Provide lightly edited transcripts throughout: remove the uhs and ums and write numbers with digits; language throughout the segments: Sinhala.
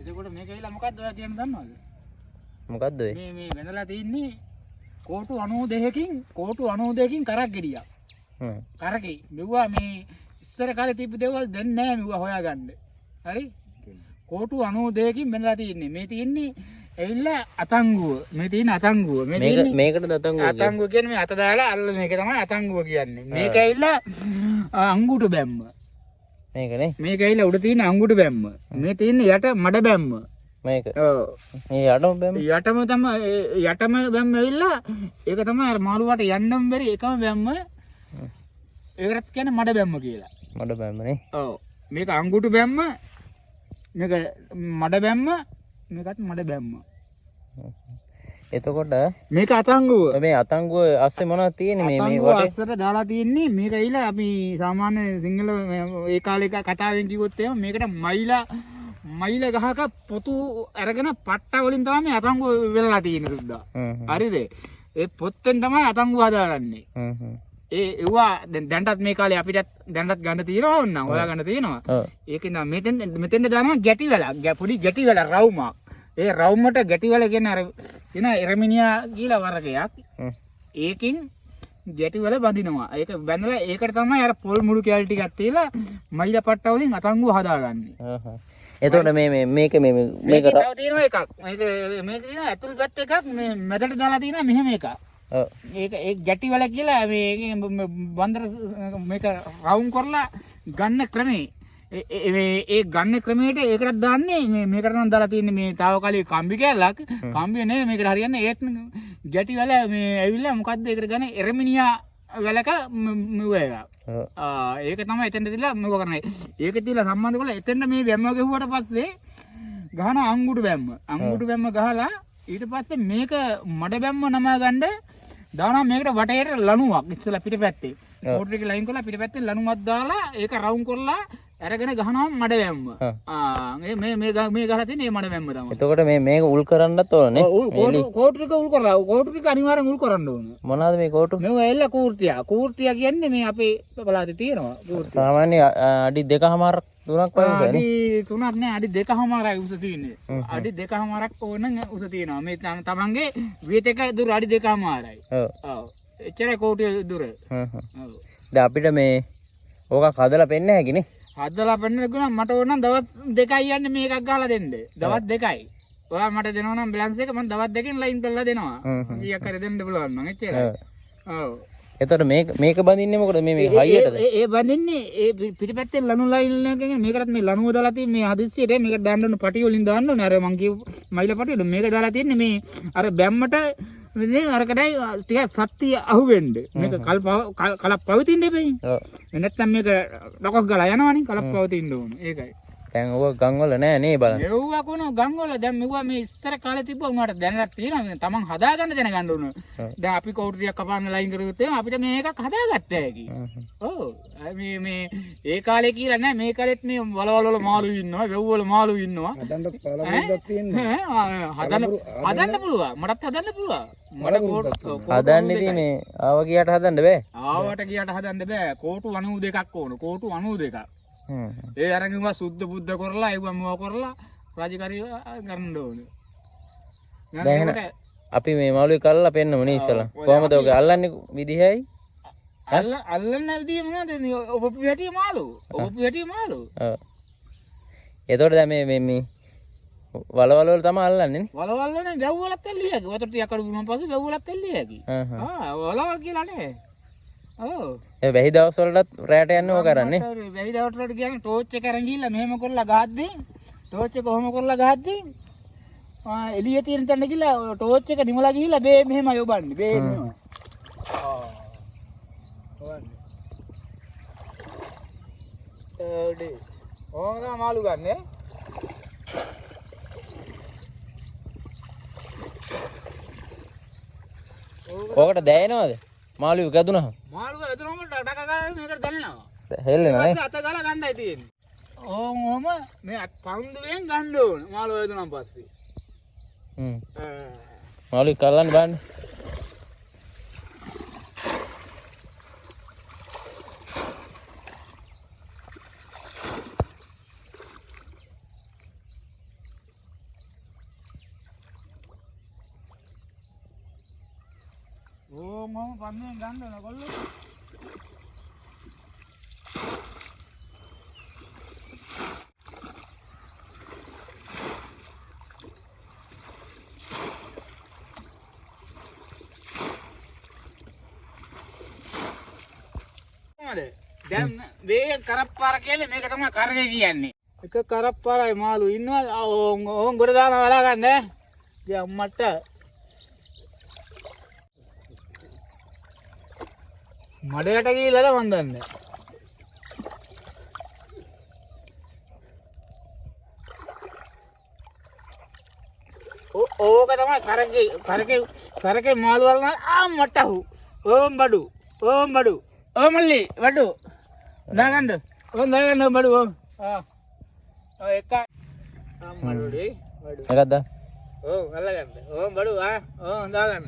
එතකොට මේක ඇවිල්ලා මොකද්ද ඔයා කියන්නේ දන්නවද? මොකද්ද ඔය? මේ වෙනදලා තින්නේ කෝටු 92කින් කරක් ගෙඩියක්. කරකේ මෙවුවා මේ ඉස්සර කාලේ තිබ්බ දේවල් දැන් නෑ මෙවුවා හොයාගන්න. හරි? කෝටු 92කින් වෙනදලා තින්නේ. මේ තින්නේ ඇවිල්ලා අතංගුව. මේ තියෙන අතංගුව. මේ තියෙන්නේ මේකට අතංගුව. අතංගුව කියන්නේ මේ අත දාලා අල්ලන එක තමයි අතංගුව කියන්නේ. මේක ඇවිල්ලා අංගුට බැම්ම. මේකනේ. මේක ඇවිල්ලා උඩ තියෙන අංගුට බැම්ම. මේ තියෙන්නේ යට මඩ බැම්ම. මේක. ඔව්. මේ යටම බැම්ම. යටම බැම්ම ඇවිල්ලා ඒක තමයි අර මාළුවාට යන්නම බැරි එකම බැම්ම. ඒකට කියන්නේ මඩ බැම්ම කියලා. මඩ බැම්මනේ. ඔව්. මේක අංගුට බැම්ම. මේක මඩ බැම්ම. මේකත් මඩ බැම්ම. එතකොට මේක අතංගුව. මේ අතංගුව අස්සේ මොනවද තියෙන්නේ මේ අතංගුව අස්සට දාලා තියෙන්නේ මේක ඇවිල්ලා අපි සාමාන්‍ය සිංහල ඒ කාලේ කතාවෙන් කිව්වොත් එහෙම මේකට මයිල ගහක පොතු අරගෙන පට්ට වලින් තමයි මේ අතංගුව වෙලලා තියෙන්නේ සුද්දා. හරිද? ඒ පොත්තෙන් තමයි අතංගුව හදාගන්නේ. ඒවා දැන්ටත් මේ කාලේ අපිටත් දැන්ටත් ගන්න තියෙනවා ඕනනම් ඔයා ගන්න තියෙනවා. ඒකෙන් මෙතෙන්ද දානවා ගැටි වැල. පොඩි ගැටි වැල රවුමක්. ඒ රවුමට ගැටි වැල කියන අර එන එරමිනියා කියලා වර්ගයක්. ඒකින් ගැටි වැල බඳිනවා. ඒක බැඳලා ඒකට තමයි අර පොල් මුළු කැලි ටිකක් තියලා මයිල පට්ට වලින් අතංගුව හදාගන්නේ. එතකොට මේක තව තියෙනවා එකක්. මේක තියෙනවා ඇතුල් පැත්ත එකක් මේ මැදට දාලා තියෙනවා මෙහෙම එකක්. ඒ ගැටි වල කියලා මේ බන්දර මේක රවුම් කරලා ගන්න ක්‍රමේ ඒ ගන්න ක්‍රමයට ඒකට දාන්නේ මේකට නම් දාලා තියෙන්නේ මේ තාවකාලික කම්බි කැලක් කම්බිය නෙවෙයි මේකට හරියන්නේ ඒත් ගැටි වල මේ ඇවිල්ලා මොකද්ද ඒකට ගන්නේ එරමිනියා වැලක මෙව එක. ඒක තමයි එතෙන්ද තියලා මෙව කරන්නේ. ඒක තියලා සම්බන්ධ කරලා එතෙන්ද මේ බැම්ම ගෙවුවට පස්සේ ගහන අංගුඩු බැම්ම. අංගුඩු බැම්ම ගහලා ඊට පස්සේ මේක මඩ බැම්ම නමා ගන්න දානවා මේකට වටේට ලණුවක් ඉස්සලා පිටපැත්තේ. මෝටර එක ලයින් කරලා පිටපැත්තේ ලණුවක් දාලා ඒක රවුම් කරලා අරගෙන ගහනවා මඩ බැම්ම. මේ ගහලා තියෙන්නේ මේ මඩ බැම්ම තමයි. එතකොට මේක උල් කරන්නත් ඕනේ. කෝටු ටික උල් කරලා කෝටු ටික අනිවාර්යෙන් උල් කරන්න ඕනේ. මොනවාද මේ කෝටු? මේව එල්ල කූර්තිය. කූර්තිය කියන්නේ මේ අපේ පළාතේ තියෙනවා. කූර්තිය. සාමාන්‍ය අඩි 2කමාරක් 3ක් වගේ උසනේ. අඩි 3ක් නෑ අඩි 2කමාරයි උස තියෙන්නේ. අඩි 2කමාරක් ඕන උස තියෙනවා. මේ තමන්ගේ වියත එක දුර අඩි 2කමාරයි. ඔව්. එච්චරයි කෝටුවේ දුර. ඔව්. දැන් අපිට මේ ඕක හදලා පෙන්න හැකිනේ. හදලා පෙන්න ගුණා මට ඕන නම් දවස් 2යි යන්නේ මේකක් ගහලා දෙන්න. දවස් 2යි. ඔයා මට දෙනවා නම් බැලන්ස් එක මම දවස් 2කින් ලයින් කරලා දෙනවා. කීයක් හරි දෙන්න පුළුවන් නම් එච්චරයි. ඔව්. එතකොට මේක බඳින්නේ මොකද මේ හයියටද? ඒ බඳින්නේ ඒ පිටිපැත්තේ ලණු ලයින් එකකින් මේකට මේ ලණුව දාලා තියෙන මේ හදිස්සියට මේක දාන්න ඕන පටි වලින් දාන්න ඕනේ. අර මං කියපු මයිල පටිවල මේක දාලා තියෙන්නේ මේ අර බැම්මට මේ අරකටයි ටික සත්‍ය අහුවෙන්න. මේක කලක් පවතින්න එපෙයි. ඔව්. නැත්තම් මේක ඩොකක් ගලා යනවනේ කලක් පවතින්න ඕනේ. ඒකයි. දැන් ඔය ගම් වල නෑ නේ බලන්න. මෙව්වා කොන ගම් වල දැන් මෙව්වා මේ ඉස්සර කාලේ තිබ්බා උනාට දැනට තියෙනවා. තමන් හදාගන්න දැනගන්න ඕන. දැන් අපි කවුරුරියක් කපාන්න ලයින් කරුවොත් එහෙනම් අපිට මේකක් හදාගත්ත හැකි. ඔව්. මේ ඒ කාලේ කියලා නෑ මේ කාලෙත් මේ වලවල් වල මාළු ඉන්නවා, වෙව් වල මාළු ඉන්නවා. හදන්න පළමුවක් තියෙනවා. හදන්න පුළුවන්. මටත් හදන්න පුළුවන්. හදන්න ඉතින් මේ ආව ගියට හදන්න බෑ. ආවට ගියට හදන්න බෑ. කෝටු 92ක් ඕන. කෝටු 92ක්. ඒ අරගෙන සුද්ධ බුද්ධ කරලා ඒව මොව කරලා රාජකාරිය ගන්න ඕනේ. දැන් අපි මේ මාළුවේ කල්ලා පෙන්නමු නේ ඉස්සලා. කොහමද ඔක අල්ලන්නේ විදිහයි? අල්ලන්න විදිය මොනවද? ඔබ පිටිය මාළු. ඔබ පිටිය මාළු. ඔව්. එතකොට දැන් මේ වලවල් වල තමයි අල්ලන්නේ නේ. වලවල් වල වැව් වලත් එල්ලිය හැකි. වතුර ටිකක් අඩු වුණාන් පස්සේ වැව් වලත් එල්ලිය හැකි. වලවල් කියලා නේ. ඔව්. ඒ වැහි දවස් වලටත් රැයට යන්නේ ඕක කරන්නේ. වැහි දවස් වලට කියන්නේ ටෝච් එක අරන් ගිහිල්ලා මෙහෙම කරලා ගහද්දී ටෝච් එක කොහොම කරලා ගහද්දී එළිය තියෙන තැන ගිහිල්ලා ටෝච් එක නිමලා ගිහිල්ලා බේ මෙහෙම යොබන්නේ. බේ මෙහෙම. ඕක මාළු ගන්න. ඕකට දැනෙනවද? මාළුව ගැදුනහම. මාළුව ගැදුනම ඩක ගාලා මේකට දැනෙනවා. හෙල්ලෙනවා නේ. අත ගාලා ගන්නයි තියෙන්නේ. ඕම මේ පවුන්දුවෙන් ගන්න ඕන මාළුව ගැදුනන් පස්සේ. මාළුව කල්ලන්න බෑනේ. ඕම පන්නේ ගන්න ඕන කොල්ලෝ. දැන් මේ කරප්පාර කියන්නේ මේක තමයි කරගේ කියන්නේ. එක කරප්පාරයි මාළු ඉන්නවා. ඕන් ගොඩ දානවා වලා ගන්න ඈ. දැන් අම්මට මඩයට ගිහලා මන් දන්නේ. ඕක තමයි කරගේ මාළු වල අම්මට ඕම් බඩු. මල්ලි වඩු දාගන්න. දාගන්න බඩු ඕම්. එක මඩුඩේ බඩු. එකක්ද? අල්ලගන්න. බඩු දාගන්න.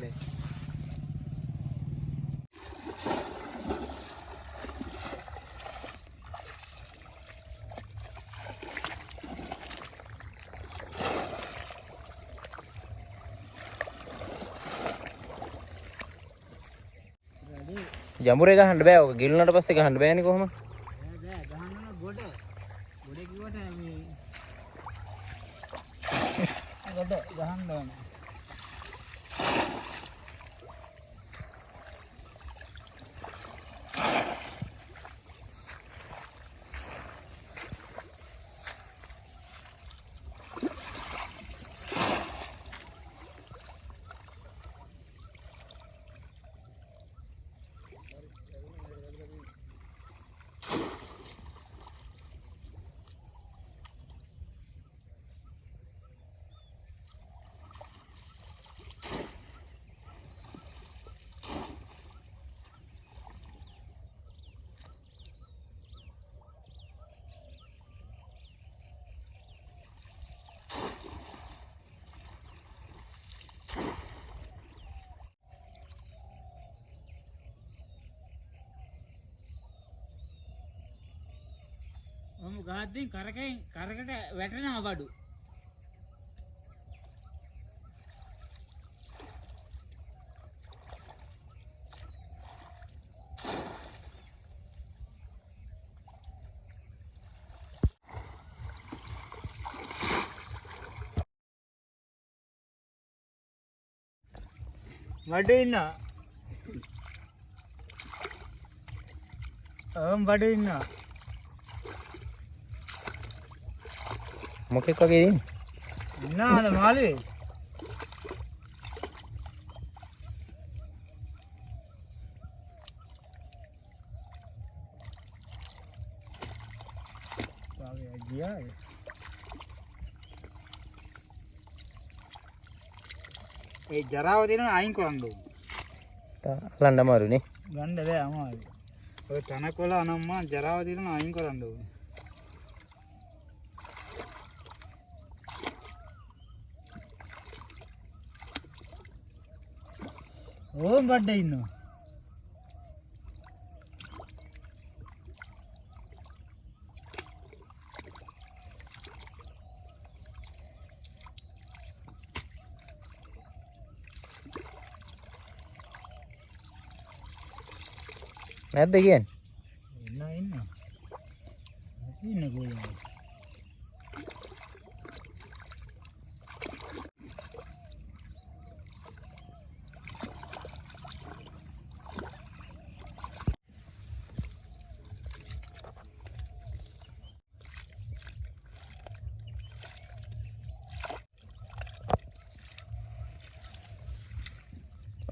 ජඹුරේ ගහන්න බෑ. ඔක ගිලුනට පස්සේ ගහන්න බෑනේ කොහොමද? බෑ ගහන්න ගොඩ කිව්වට මේ ගොඩ ගහන්න ඕන. ගහද්දී කරකට වැටෙනවා බඩු. බඩු ඉන්නවා. බඩු ඉන්නවා. මොකෙක් වගේ ඉන්නේ? ඉන්නවද මාළුවේ? වාගේ ගියා. ඒ ජරාව දෙනවා අයින් කරන්න ඕනේ. අල්ලන්න අමාරුනේ. ගන්න බෑ අමාරුයි. ඔය තනකොළ අනම්මා ජරාව දෙනවා අයින් කරන්න ඕනේ. ඕම් බඩ ඉන්නවා. නැද්ද කියන්නේ? ඉන්න ගෝලයා.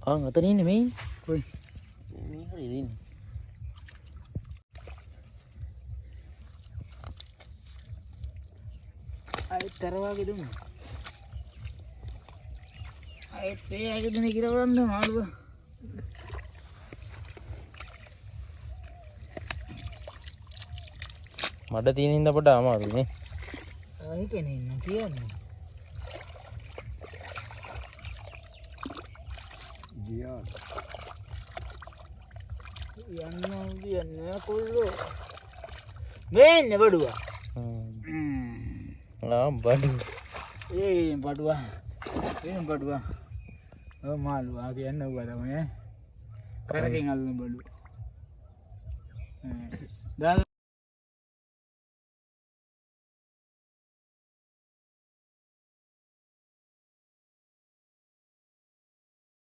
අතන ඉන්නේ මේ. කොයි? මේ හරියද ඉන්නේ? අයිත් තරවාගේ දුන්න. අයිත් ඒ ඇගේ දෙන කිරවන්න මාළුවා. මඩ තියෙන හින්දා පොඩ අමාරුයි නේ. ඒකනේ ඉන්න කියන්නේ. යන්න කොල්ලෝ මේ ඉන්නේ බඩුවා. බඩු බඩුවා මාළුවා කියන්න ඌවා තමයි. කරකින් අල්ලන බඩු. දාලා